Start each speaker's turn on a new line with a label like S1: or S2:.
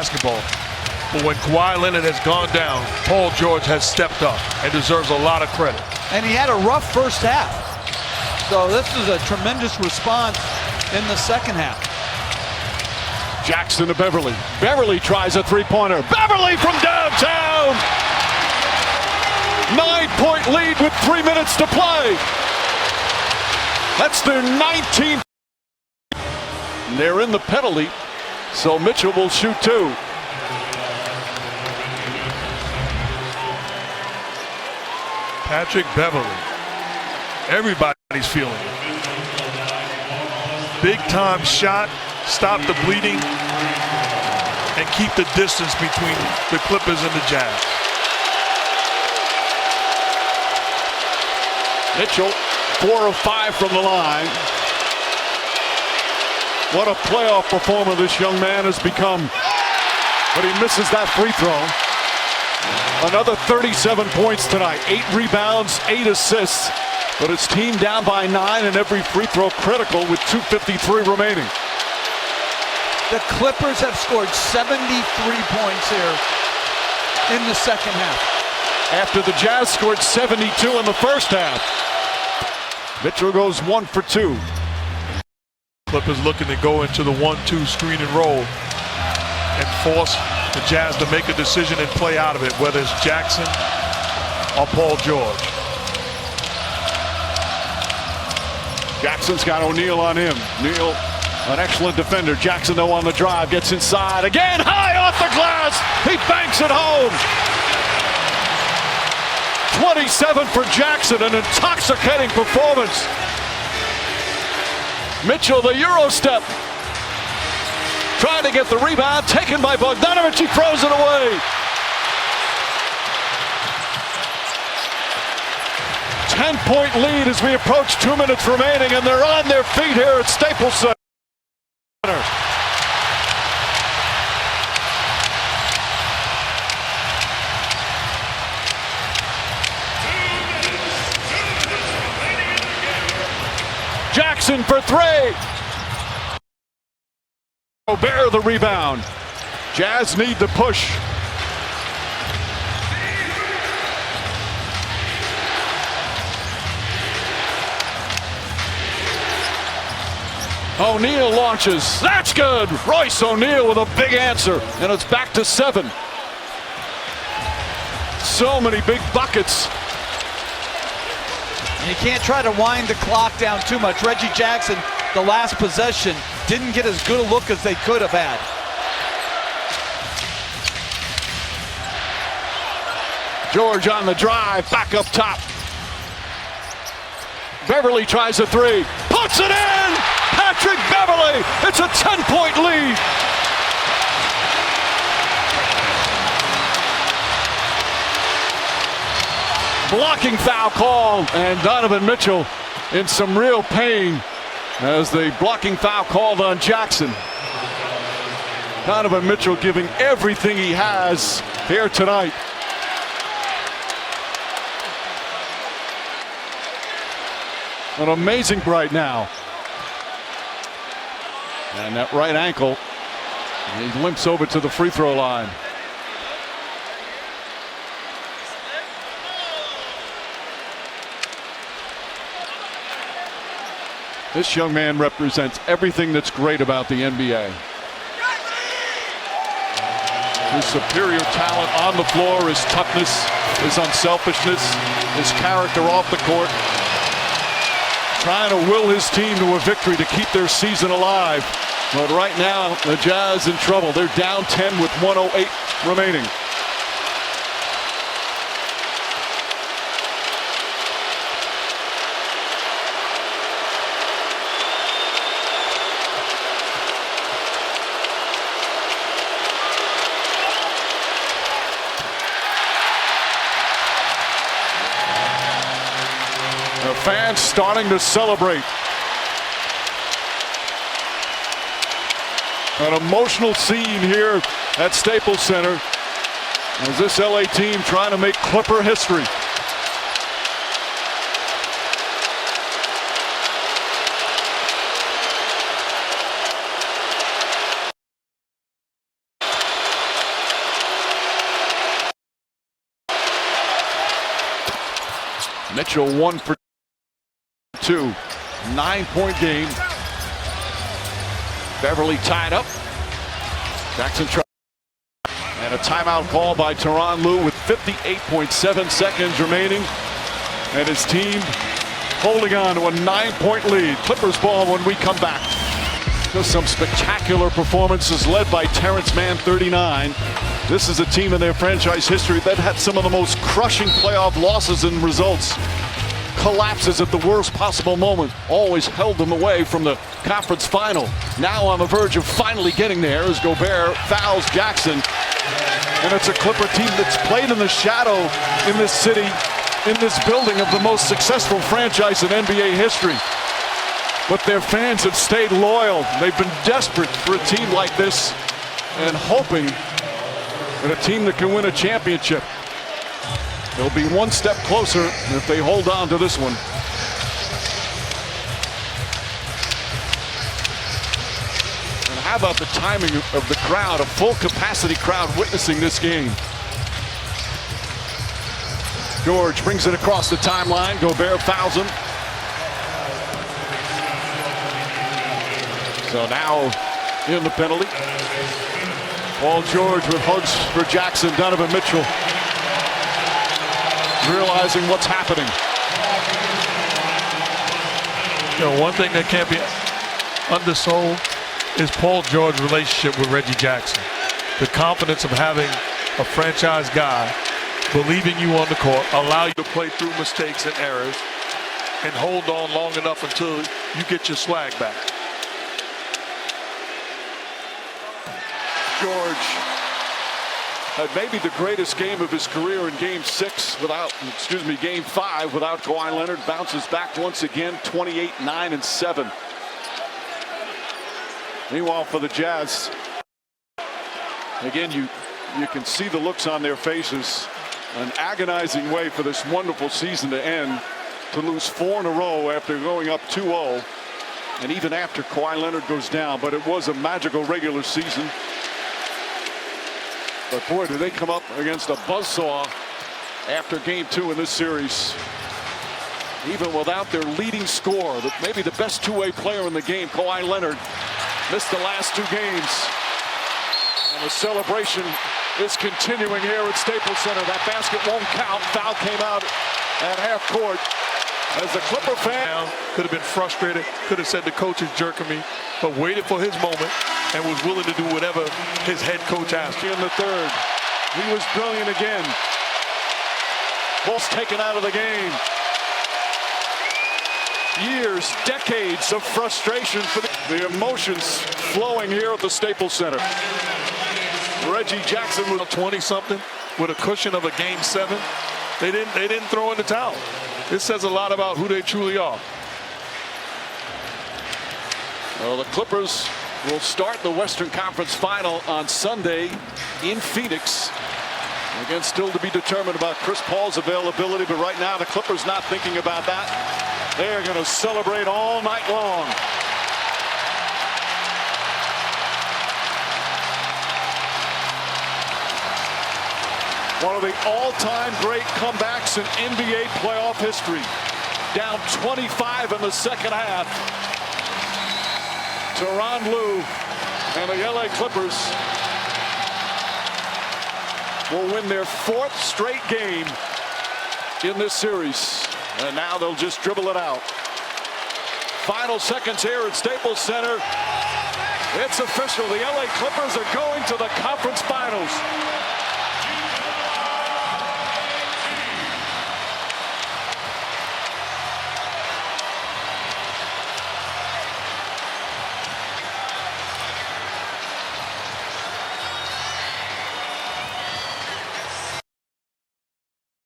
S1: basketball. But when Kawhi Leonard has gone down, Paul George has stepped up and deserves a lot of credit.
S2: And he had a rough first half. So this is a tremendous response in the second half.
S3: Jackson to Beverly. Beverly tries a three-pointer. Beverly from downtown! 9-point lead with 3 minutes to play. That's their 19th. They're in the penalty, so Mitchell will shoot two.
S1: Patrick Beverly. Everybody's feeling it. Big time shot, stop the bleeding, and keep the distance between the Clippers and the Jazz.
S3: Mitchell, 4 of 5 from the line. What a playoff performer this young man has become. But he misses that free throw. Another 37 points tonight. 8 rebounds, 8 assists. But his team down by 9 and every free throw critical with 2:53 remaining.
S2: The Clippers have scored 73 points here in the second half.
S3: After the Jazz scored 72 in the first half. Mitchell goes 1 for 2.
S1: Clippers looking to go into the 1-2 screen and roll and force the Jazz to make a decision and play out of it, whether it's Jackson or Paul George.
S3: Jackson's got O'Neal on him. Neal, an excellent defender. Jackson, though, on the drive, gets inside. Again, high off the glass. He banks it home. 27 for Jackson, an intoxicating performance. Mitchell, the Euro step. Trying to get the rebound, taken by Bogdanovic. He throws it away. 10-point lead as we approach 2 minutes remaining, and they're on their feet here at Staples Center. Jackson for 3. Gobert the rebound. Jazz need the push. O'Neal launches. That's good. Royce O'Neal with a big answer. And it's back to 7. So many big buckets.
S2: You can't try to wind the clock down too much. Reggie Jackson, the last possession, didn't get as good a look as they could have had.
S3: George on the drive, back up top. Beverly tries a 3. Puts it in! Patrick Beverly! It's a 10-point lead! Blocking foul call, and Donovan Mitchell in some real pain as the blocking foul called on Jackson. Donovan Mitchell giving everything he has here tonight. An amazing right now. And that right ankle, he limps over to the free throw line. This young man represents everything that's great about the NBA. His superior talent on the floor, his toughness, his unselfishness, his character off the court. Trying to will his team to a victory to keep their season alive. But right now, the Jazz in trouble. They're down 10 with 1:08 remaining. The fans starting to celebrate. An emotional scene here at Staples Center as this LA team trying to make Clipper history. Mitchell 1 for 2. 9-point game. Beverly tied up. Jackson tried. And a timeout call by Tyronn Lue with 58.7 seconds remaining. And his team holding on to a 9-point lead. Clippers ball when we come back. Just some spectacular performances led by Terrence Mann, 39. This is a team in their franchise history that had some of the most crushing playoff losses and results. Collapses at the worst possible moment. Always held them away from the conference final. Now on the verge of finally getting there as Gobert fouls Jackson. And it's a Clipper team that's played in the shadow in this city, in this building of the most successful franchise in NBA history. But their fans have stayed loyal. They've been desperate for a team like this and hoping that a team that can win a championship. They'll be one step closer if they hold on to this one. And how about the timing of the crowd, a full capacity crowd witnessing this game. George brings it across the timeline. Gobert fouls him. So now in the penalty. Paul George with hugs for Jackson. Donovan Mitchell realizing what's happening.
S1: You know, one thing that can't be undersold is Paul George's relationship with Reggie Jackson. The confidence of having a franchise guy believing you on the court, allow you to play through mistakes and errors, and hold on long enough until you get your swag back.
S3: George had maybe the greatest game of his career in game 5 without Kawhi Leonard. Bounces back once again, 28, 9, and 7. Meanwhile, for the Jazz, again, you can see the looks on their faces. An agonizing way for this wonderful season to end, to lose 4 in a row after going up 2-0, and even after Kawhi Leonard goes down. But it was a magical regular season. But boy, do they come up against a buzzsaw after game 2 in this series. Even without their leading scorer, maybe the best two-way player in the game, Kawhi Leonard, missed the last 2 games. And the celebration is continuing here at Staples Center. That basket won't count. Foul came out at half court. As the Clipper fan
S1: could have been frustrated, could have said the coach is jerking me, but waited for his moment and was willing to do whatever his head coach asked.
S3: In the third, he was brilliant again. Bulls taken out of the game. Years, decades of frustration for the emotions flowing here at the Staples Center. Reggie Jackson was
S1: 20-something with a cushion of a game 7. They didn't throw in the towel. This says a lot about who they truly are.
S3: Well, the Clippers will start the Western Conference Final on Sunday in Phoenix. Again, still to be determined about Chris Paul's availability, but right now the Clippers not thinking about that. They're going to celebrate all night long. One of the all-time great comebacks in NBA playoff history. Down 25 in the second half. Tyronn Lue and the LA Clippers will win their 4th straight game in this series. And now they'll just dribble it out. Final seconds here at Staples Center. It's official. The LA Clippers are going to the conference finals.